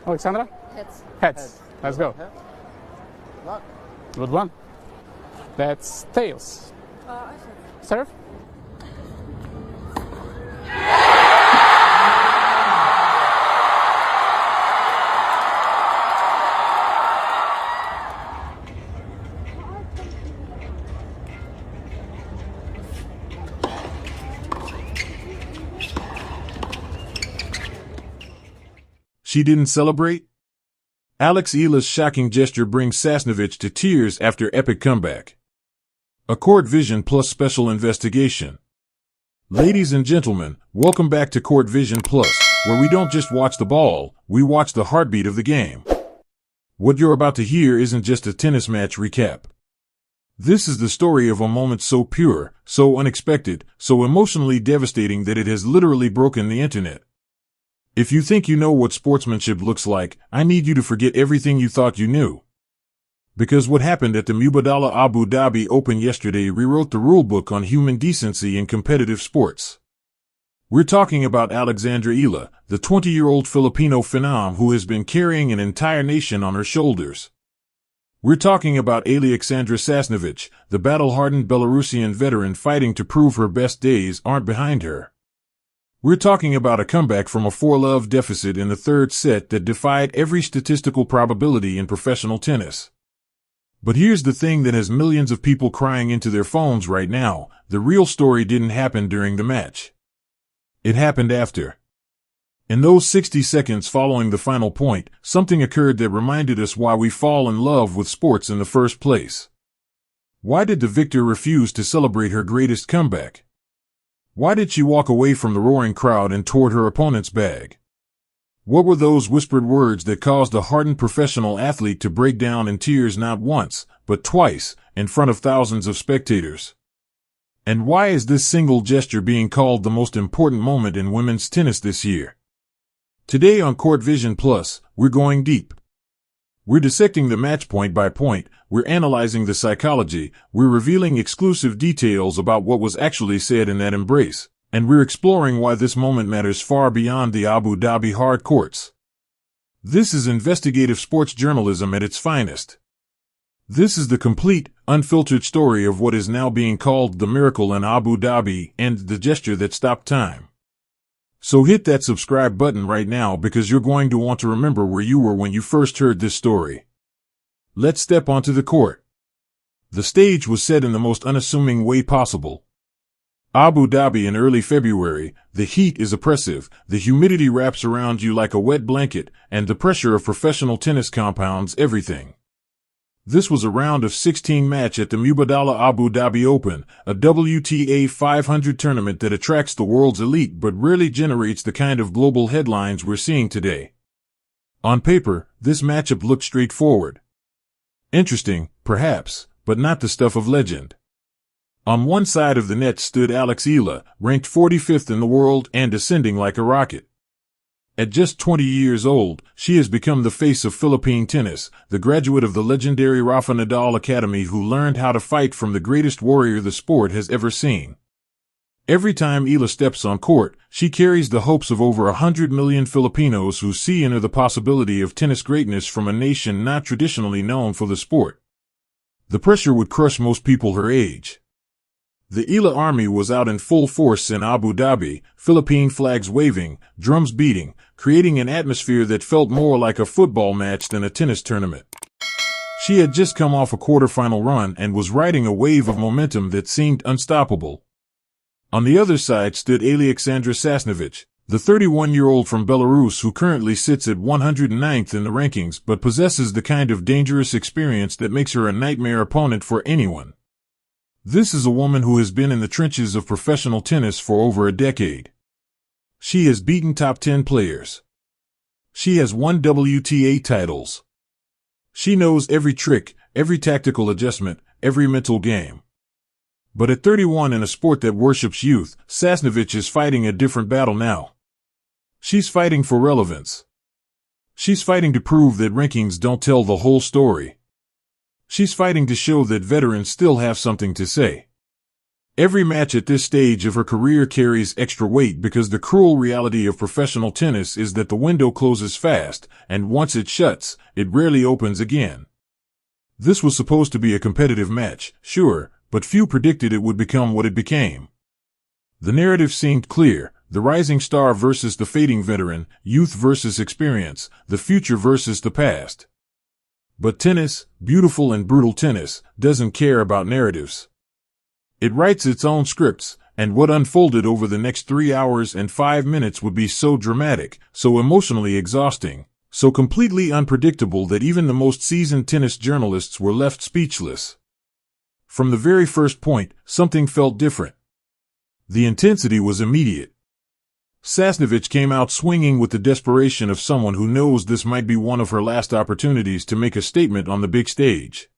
Alexandra? Heads. Heads. Let's go. Not. Good one. That's tails. I Serve? She didn't celebrate? Eala's shocking gesture brings Sasnovich to tears after epic comeback. A Court Vision Plus special investigation. Ladies and gentlemen, welcome back to Court Vision Plus, where we don't just watch the ball, we watch the heartbeat of the game. What you're about to hear isn't just a tennis match recap. This is the story of a moment so pure, so unexpected, so emotionally devastating that it has literally broken the internet. If you think you know what sportsmanship looks like, I need you to forget everything you thought you knew. Because what happened at the Mubadala Abu Dhabi Open yesterday rewrote the rulebook on human decency in competitive sports. We're talking about Alexandra Eala, the 20-year-old Filipino phenom who has been carrying an entire nation on her shoulders. We're talking about Alexandra Sasnovich, the battle-hardened Belarusian veteran fighting to prove her best days aren't behind her. We're talking about a comeback from a 4-love deficit in the third set that defied every statistical probability in professional tennis. But here's the thing that has millions of people crying into their phones right now: the real story didn't happen during the match. It happened after. In those 60 seconds following the final point, something occurred that reminded us why we fall in love with sports in the first place. Why did the victor refuse to celebrate her greatest comeback? Why did she walk away from the roaring crowd and toward her opponent's bag? What were those whispered words that caused a hardened professional athlete to break down in tears not once, but twice, in front of thousands of spectators? And why is this single gesture being called the most important moment in women's tennis this year? Today on Court Vision Plus, we're going deep. We're dissecting the match point by point, we're analyzing the psychology, we're revealing exclusive details about what was actually said in that embrace, and we're exploring why this moment matters far beyond the Abu Dhabi hard courts. This is investigative sports journalism at its finest. This is the complete, unfiltered story of what is now being called the miracle in Abu Dhabi and the gesture that stopped time. So hit that subscribe button right now because you're going to want to remember where you were when you first heard this story. Let's step onto the court. The stage was set in the most unassuming way possible. Abu Dhabi in early February, the heat is oppressive, the humidity wraps around you like a wet blanket, and the pressure of professional tennis compounds everything. This was a round of 16 match at the Mubadala Abu Dhabi Open, a WTA 500 tournament that attracts the world's elite but rarely generates the kind of global headlines we're seeing today. On paper, this matchup looked straightforward. Interesting, perhaps, but not the stuff of legend. On one side of the net stood Eala, ranked 45th in the world and ascending like a rocket. At just 20 years old, she has become the face of Philippine tennis, the graduate of the legendary Rafa Nadal Academy who learned how to fight from the greatest warrior the sport has ever seen. Every time Eala steps on court, she carries the hopes of over 100 million Filipinos who see in her the possibility of tennis greatness from a nation not traditionally known for the sport. The pressure would crush most people her age. The Eala army was out in full force in Abu Dhabi, Philippine flags waving, drums beating, creating an atmosphere that felt more like a football match than a tennis tournament. She had just come off a quarterfinal run and was riding a wave of momentum that seemed unstoppable. On the other side stood Alexandra Sasnovich, the 31-year-old from Belarus who currently sits at 109th in the rankings but possesses the kind of dangerous experience that makes her a nightmare opponent for anyone. This is a woman who has been in the trenches of professional tennis for over a decade. She has beaten top 10 players. She has won WTA titles. She knows every trick, every tactical adjustment, every mental game. But at 31 in a sport that worships youth, Sasnovich is fighting a different battle now. She's fighting for relevance. She's fighting to prove that rankings don't tell the whole story. She's fighting to show that veterans still have something to say. Every match at this stage of her career carries extra weight because the cruel reality of professional tennis is that the window closes fast, and once it shuts, it rarely opens again. This was supposed to be a competitive match, sure, but few predicted it would become what it became. The narrative seemed clear: the rising star versus the fading veteran, youth versus experience, the future versus the past. But tennis, beautiful and brutal tennis, doesn't care about narratives. It writes its own scripts, and what unfolded over the next 3 hours and 5 minutes would be so dramatic, so emotionally exhausting, so completely unpredictable that even the most seasoned tennis journalists were left speechless. From the very first point, something felt different. The intensity was immediate. Sasnovich came out swinging with the desperation of someone who knows this might be one of her last opportunities to make a statement on the big stage.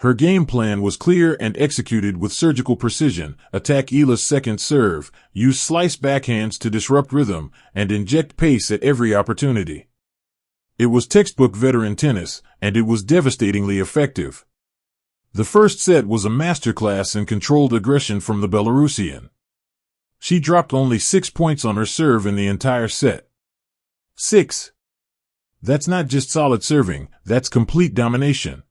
Her game plan was clear and executed with surgical precision: attack Eala's second serve, use slice backhands to disrupt rhythm, and inject pace at every opportunity. It was textbook veteran tennis, and it was devastatingly effective. The first set was a masterclass in controlled aggression from the Belarusian. She dropped only 6 points on her serve in the entire set. 6. That's not just solid serving, that's complete domination.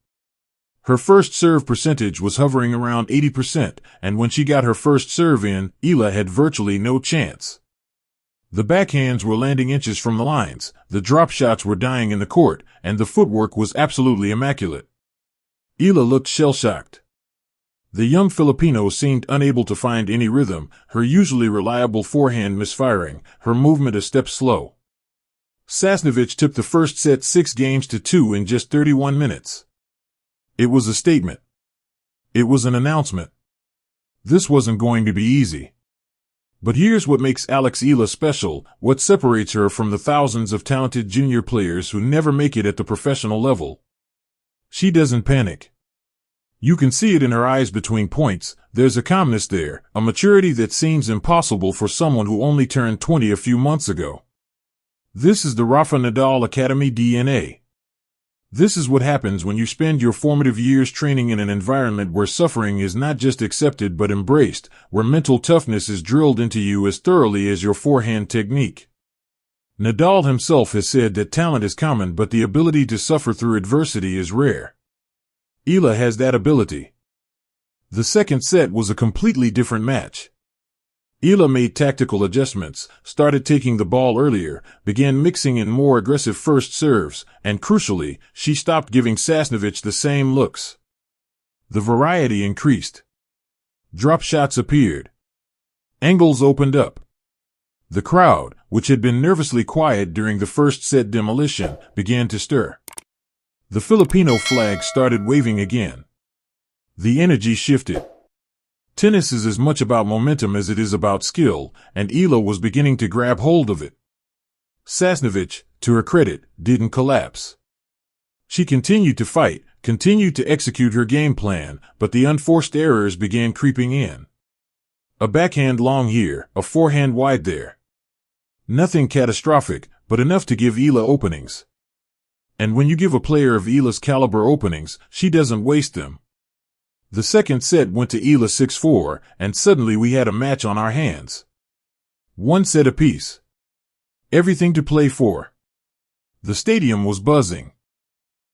Her first serve percentage was hovering around 80%, and when she got her first serve in, Eala had virtually no chance. The backhands were landing inches from the lines, the drop shots were dying in the court, and the footwork was absolutely immaculate. Eala looked shell-shocked. The young Filipino seemed unable to find any rhythm, her usually reliable forehand misfiring, her movement a step slow. Sasnovich took the first set 6-2 in just 31 minutes. It was a statement. It was an announcement. This wasn't going to be easy. But here's what makes Alex Eala special, what separates her from the thousands of talented junior players who never make it at the professional level. She doesn't panic. You can see it in her eyes between points. There's a calmness there, a maturity that seems impossible for someone who only turned 20 a few months ago. This is the Rafa Nadal Academy DNA. This is what happens when you spend your formative years training in an environment where suffering is not just accepted but embraced, where mental toughness is drilled into you as thoroughly as your forehand technique. Nadal himself has said that talent is common but the ability to suffer through adversity is rare. Eala has that ability. The second set was a completely different match. Eala made tactical adjustments, started taking the ball earlier, began mixing in more aggressive first serves, and crucially, she stopped giving Sasnovich the same looks. The variety increased. Drop shots appeared. Angles opened up. The crowd, which had been nervously quiet during the first set demolition, began to stir. The Filipino flag started waving again. The energy shifted. Tennis is as much about momentum as it is about skill, and Eala was beginning to grab hold of it. Sasnovich, to her credit, didn't collapse. She continued to fight, continued to execute her game plan, but the unforced errors began creeping in. A backhand long here, a forehand wide there. Nothing catastrophic, but enough to give Eala openings. And when you give a player of Eala's caliber openings, she doesn't waste them. The second set went to Eala 6-4, and suddenly we had a match on our hands. 1 set apiece. Everything to play for. The stadium was buzzing.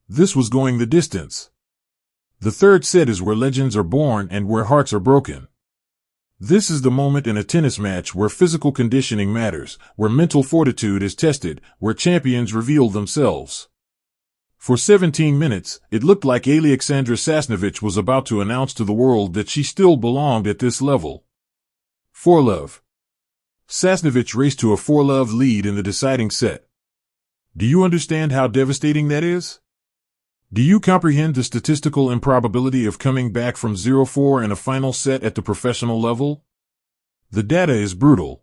This was going the distance. The third set is where legends are born and where hearts are broken. This is the moment in a tennis match where physical conditioning matters, where mental fortitude is tested, where champions reveal themselves. For 17 minutes, it looked like Alexandra Sasnovich was about to announce to the world that she still belonged at this level. 4-love. Sasnovich raced to a 4-love lead in the deciding set. Do you understand how devastating that is? Do you comprehend the statistical improbability of coming back from 0-4 in a final set at the professional level? The data is brutal.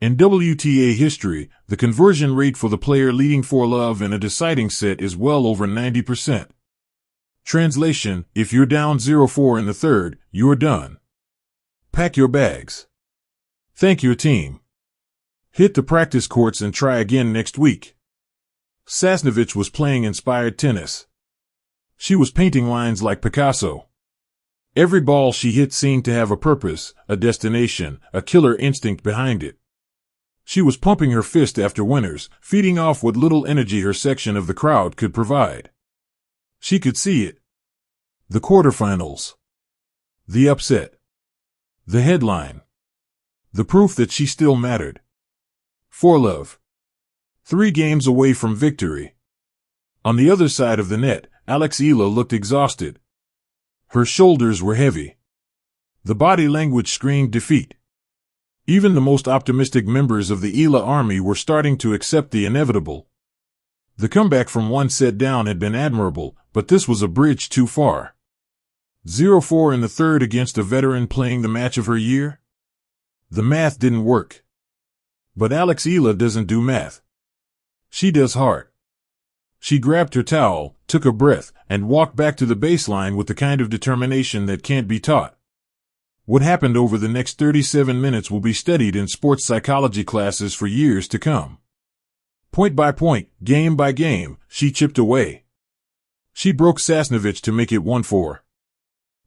In WTA history, the conversion rate for the player leading 4-love in a deciding set is well over 90%. Translation: if you're down 0-4 in the third, you're done. Pack your bags. Thank your team. Hit the practice courts and try again next week. Sasnovich was playing inspired tennis. She was painting lines like Picasso. Every ball she hit seemed to have a purpose, a destination, a killer instinct behind it. She was pumping her fist after winners, feeding off what little energy her section of the crowd could provide. She could see it. The quarterfinals. The upset. The headline. The proof that she still mattered. For love. 3 games away from victory. On the other side of the net, Eala looked exhausted. Her shoulders were heavy. The body language screamed defeat. Even the most optimistic members of the Eala army were starting to accept the inevitable. The comeback from 1 set down had been admirable, but this was a bridge too far. 0-4 in the third against a veteran playing the match of her year? The math didn't work. But Eala doesn't do math. She does heart. She grabbed her towel, took a breath, and walked back to the baseline with the kind of determination that can't be taught. What happened over the next 37 minutes will be studied in sports psychology classes for years to come. Point by point, game by game, she chipped away. She broke Sasnovich to make it 1-4.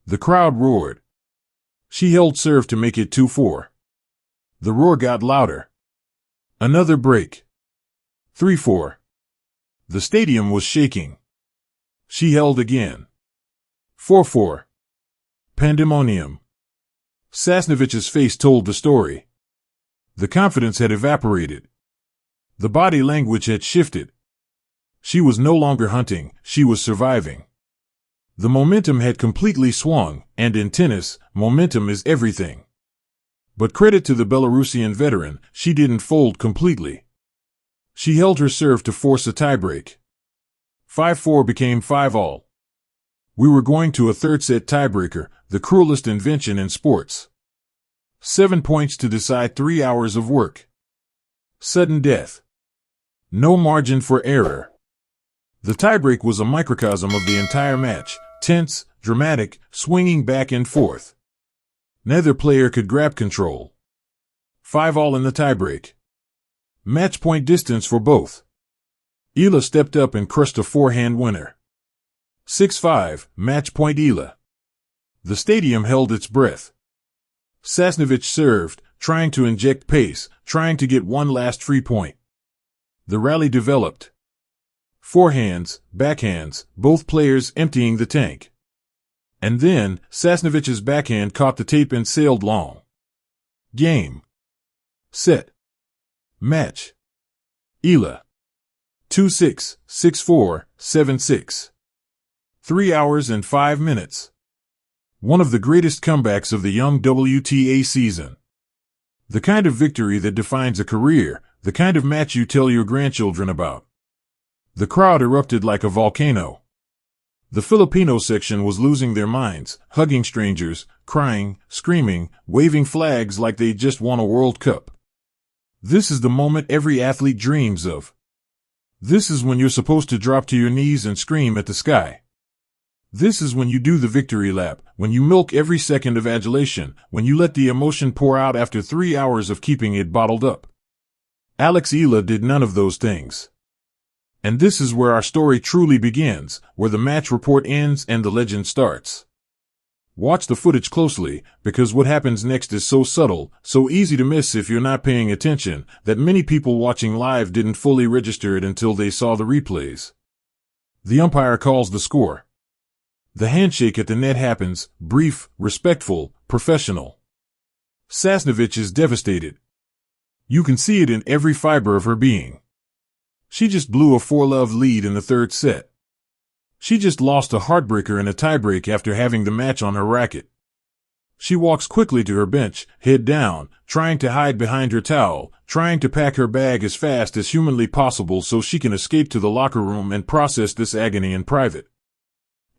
The crowd roared. She held serve to make it 2-4. The roar got louder. Another break. 3-4. The stadium was shaking. She held again. 4-4. Pandemonium. Sasnovich's face told the story. The confidence had evaporated. The body language had shifted. She was no longer hunting, she was surviving. The momentum had completely swung, and in tennis, momentum is everything. But credit to the Belarusian veteran, she didn't fold completely. She held her serve to force a tiebreak. 5-4 became 5-all. We were going to a third-set tiebreaker, the cruelest invention in sports. 7 points to decide 3 hours of work. Sudden death. No margin for error. The tiebreak was a microcosm of the entire match, tense, dramatic, swinging back and forth. Neither player could grab control. 5-all in the tiebreak. Match point distance for both. Eala stepped up and crushed a forehand winner. 6-5, match point Eala. The stadium held its breath. Sasnovich served, trying to inject pace, trying to get one last free point. The rally developed. Forehands, backhands, both players emptying the tank. And then, Sasnovich's backhand caught the tape and sailed long. Game. Set. Match. Eala. 2-6, 6-4, 7-6. 3 hours and 5 minutes. One of the greatest comebacks of the young WTA season. The kind of victory that defines a career, the kind of match you tell your grandchildren about. The crowd erupted like a volcano. The Filipino section was losing their minds, hugging strangers, crying, screaming, waving flags like they'd just won a World Cup. This is the moment every athlete dreams of. This is when you're supposed to drop to your knees and scream at the sky. This is when you do the victory lap, when you milk every second of adulation, when you let the emotion pour out after 3 hours of keeping it bottled up. Eala did none of those things. And this is where our story truly begins, where the match report ends and the legend starts. Watch the footage closely, because what happens next is so subtle, so easy to miss if you're not paying attention, that many people watching live didn't fully register it until they saw the replays. The umpire calls the score. The handshake at the net happens, brief, respectful, professional. Sasnovich is devastated. You can see it in every fiber of her being. She just blew a 4-love lead in the third set. She just lost a heartbreaker in a tiebreak after having the match on her racket. She walks quickly to her bench, head down, trying to hide behind her towel, trying to pack her bag as fast as humanly possible so she can escape to the locker room and process this agony in private.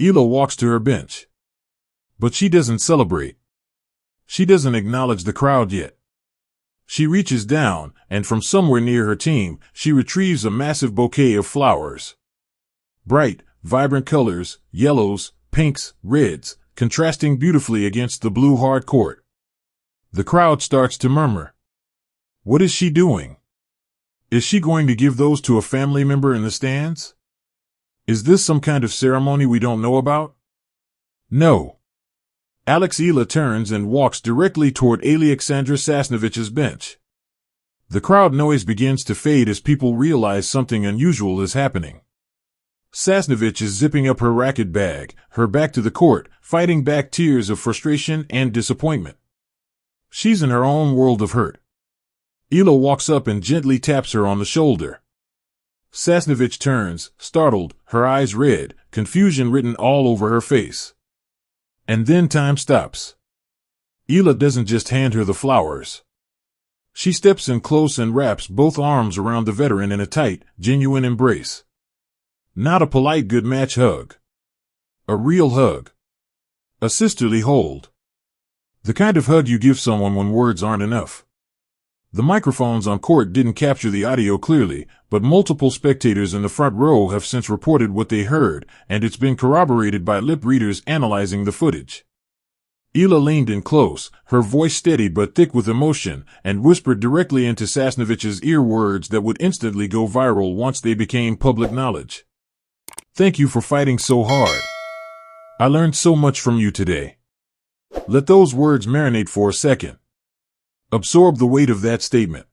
Eala walks to her bench. But she doesn't celebrate. She doesn't acknowledge the crowd yet. She reaches down, and from somewhere near her team, she retrieves a massive bouquet of flowers. Bright, vibrant colors, yellows, pinks, reds, contrasting beautifully against the blue hard court. The crowd starts to murmur. What is she doing? Is she going to give those to a family member in the stands? Is this some kind of ceremony we don't know about? No. Eala turns and walks directly toward Alexandra Sasnovich's bench. The crowd noise begins to fade as people realize something unusual is happening. Sasnovich is zipping up her racket bag, her back to the court, fighting back tears of frustration and disappointment. She's in her own world of hurt. Eala walks up and gently taps her on the shoulder. Sasnovich turns, startled, her eyes red, confusion written all over her face. And then time stops. Eala doesn't just hand her the flowers. She steps in close and wraps both arms around the veteran in a tight, genuine embrace. Not a polite good match hug. A real hug. A sisterly hold. The kind of hug you give someone when words aren't enough. The microphones on court didn't capture the audio clearly, but multiple spectators in the front row have since reported what they heard, and it's been corroborated by lip readers analyzing the footage. Eala leaned in close, her voice steady but thick with emotion, and whispered directly into Sasnovich's ear words that would instantly go viral once they became public knowledge. Thank you for fighting so hard. I learned so much from you today. Let those words marinate for a second. Absorb the weight of that statement.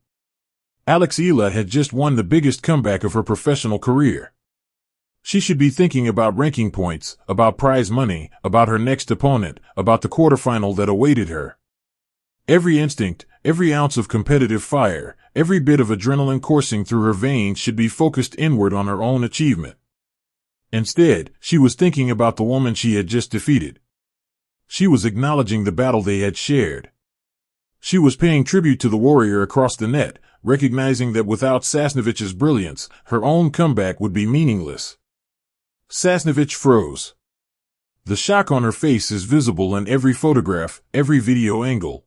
Eala had just won the biggest comeback of her professional career. She should be thinking about ranking points, about prize money, about her next opponent, about the quarterfinal that awaited her. Every instinct, every ounce of competitive fire, every bit of adrenaline coursing through her veins should be focused inward on her own achievement. Instead, she was thinking about the woman she had just defeated. She was acknowledging the battle they had shared. She was paying tribute to the warrior across the net, recognizing that without Sasnovich's brilliance, her own comeback would be meaningless. Sasnovich froze. The shock on her face is visible in every photograph, every video angle.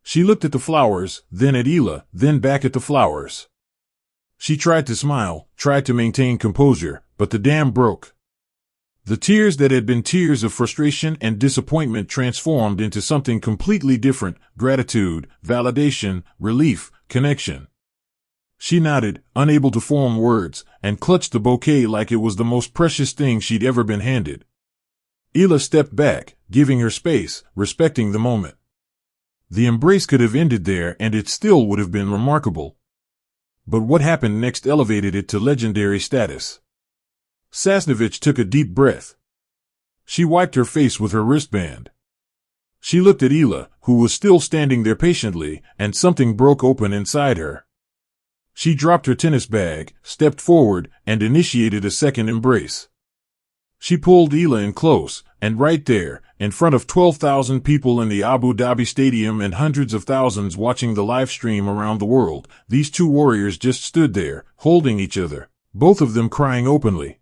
She looked at the flowers, then at Eala, then back at the flowers. She tried to smile, tried to maintain composure, but the dam broke. The tears that had been tears of frustration and disappointment transformed into something completely different: gratitude, validation, relief, connection. She nodded, unable to form words, and clutched the bouquet like it was the most precious thing she'd ever been handed. Eala stepped back, giving her space, respecting the moment. The embrace could have ended there and it still would have been remarkable. But what happened next elevated it to legendary status. Sasnovich took a deep breath. She wiped her face with her wristband. She looked at Eala, who was still standing there patiently, and something broke open inside her. She dropped her tennis bag, stepped forward, and initiated a second embrace. She pulled Eala in close, and right there, in front of 12,000 people in the Abu Dhabi Stadium and hundreds of thousands watching the live stream around the world, these two warriors just stood there, holding each other, both of them crying openly.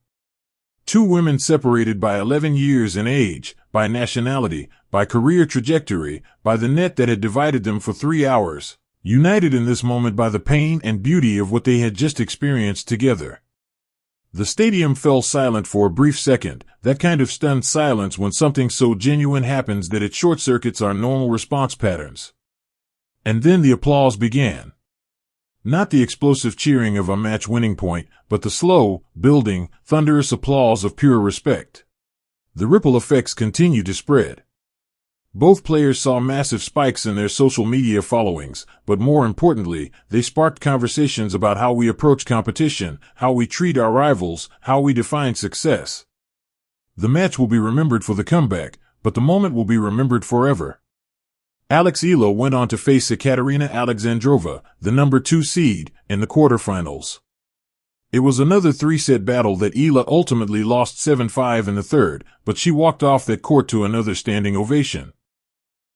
Two women separated by 11 years in age, by nationality, by career trajectory, by the net that had divided them for 3 hours, united in this moment by the pain and beauty of what they had just experienced together. The stadium fell silent for a brief second, that kind of stunned silence when something so genuine happens that it short-circuits our normal response patterns. And then the applause began. Not the explosive cheering of a match-winning point, but the slow, building, thunderous applause of pure respect. The ripple effects continued to spread. Both players saw massive spikes in their social media followings, but more importantly, they sparked conversations about how we approach competition, how we treat our rivals, how we define success. The match will be remembered for the comeback, but the moment will be remembered forever. Eala went on to face Ekaterina Alexandrova, the number 2 seed, in the quarterfinals. It was another 3-set battle that Eala ultimately lost 7-5 in the third, but she walked off that court to another standing ovation.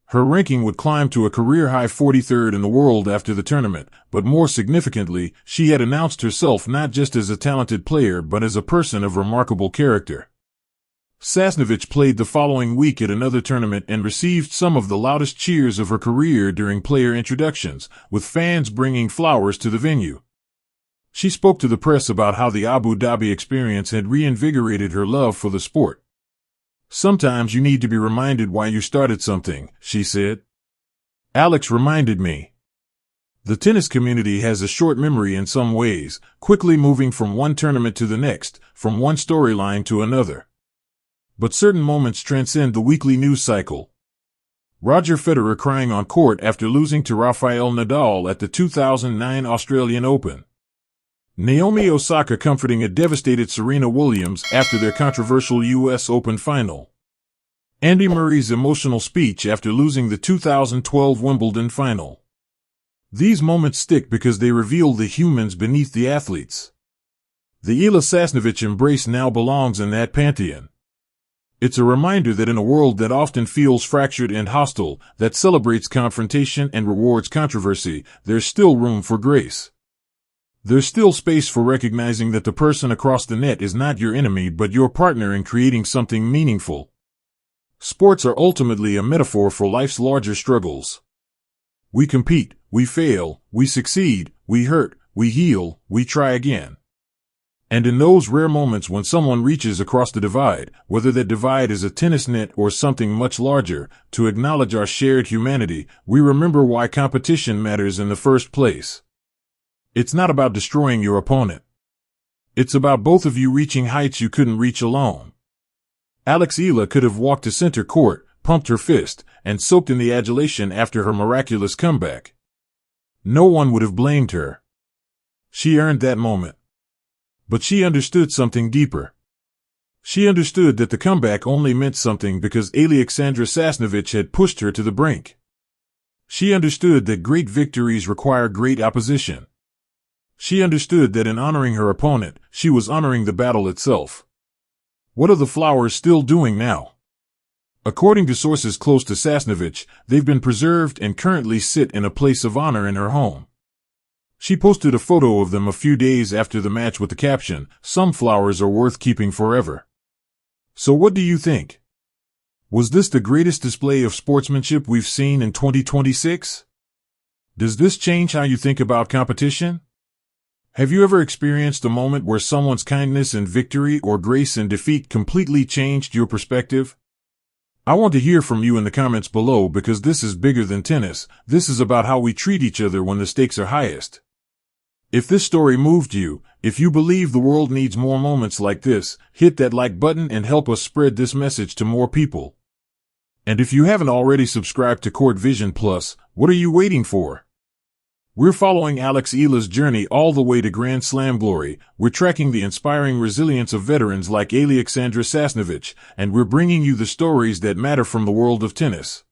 Her ranking would climb to a career-high 43rd in the world after the tournament, but more significantly, she had announced herself not just as a talented player but as a person of remarkable character. Sasnovich played the following week at another tournament and received some of the loudest cheers of her career during player introductions, with fans bringing flowers to the venue. She spoke to the press about how the Abu Dhabi experience had reinvigorated her love for the sport. "Sometimes you need to be reminded why you started something," she said. "Alex reminded me. The tennis community has a short memory in some ways, quickly moving from one tournament to the next, from one storyline to another. But certain moments transcend the weekly news cycle. Roger Federer crying on court after losing to Rafael Nadal at the 2009 Australian Open. Naomi Osaka comforting a devastated Serena Williams after their controversial US Open final. Andy Murray's emotional speech after losing the 2012 Wimbledon final. These moments stick because they reveal the humans beneath the athletes. The Eala Sasnovich embrace now belongs in that pantheon. It's a reminder that in a world that often feels fractured and hostile, that celebrates confrontation and rewards controversy, there's still room for grace. There's still space for recognizing that the person across the net is not your enemy but your partner in creating something meaningful. Sports are ultimately a metaphor for life's larger struggles. We compete, we fail, we succeed, we hurt, we heal, we try again. And in those rare moments when someone reaches across the divide, whether that divide is a tennis net or something much larger, to acknowledge our shared humanity, we remember why competition matters in the first place. It's not about destroying your opponent. It's about both of you reaching heights you couldn't reach alone. Alex Eala could have walked to center court, pumped her fist, and soaked in the adulation after her miraculous comeback. No one would have blamed her. She earned that moment. But she understood something deeper. She understood that the comeback only meant something because Alexandra Sasnovich had pushed her to the brink. She understood that great victories require great opposition. She understood that in honoring her opponent, she was honoring the battle itself. What are the flowers still doing now? According to sources close to Sasnovich, they've been preserved and currently sit in a place of honor in her home. She posted a photo of them a few days after the match with the caption, "Some flowers are worth keeping forever." So what do you think? Was this the greatest display of sportsmanship we've seen in 2026? Does this change how you think about competition? Have you ever experienced a moment where someone's kindness in victory or grace in defeat completely changed your perspective? I want to hear from you in the comments below because this is bigger than tennis. This is about how we treat each other when the stakes are highest. If this story moved you, if you believe the world needs more moments like this, hit that like button and help us spread this message to more people. And if you haven't already subscribed to Court Vision Plus, what are you waiting for? We're following Alex Eala's journey all the way to Grand Slam glory. We're tracking the inspiring resilience of veterans like Alexandra Sasnovich, and we're bringing you the stories that matter from the world of tennis.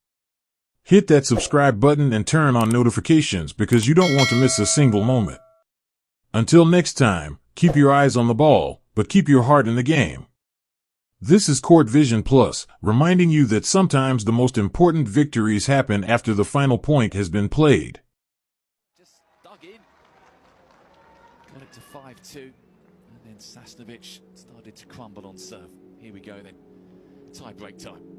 Hit that subscribe button and turn on notifications because you don't want to miss a single moment. Until next time, keep your eyes on the ball, but keep your heart in the game. This is Court Vision Plus, reminding you that sometimes the most important victories happen after the final point has been played. Just dug in, got it to 5-2, and then Sasnovich started to crumble on serve. Here we go then, tie break time.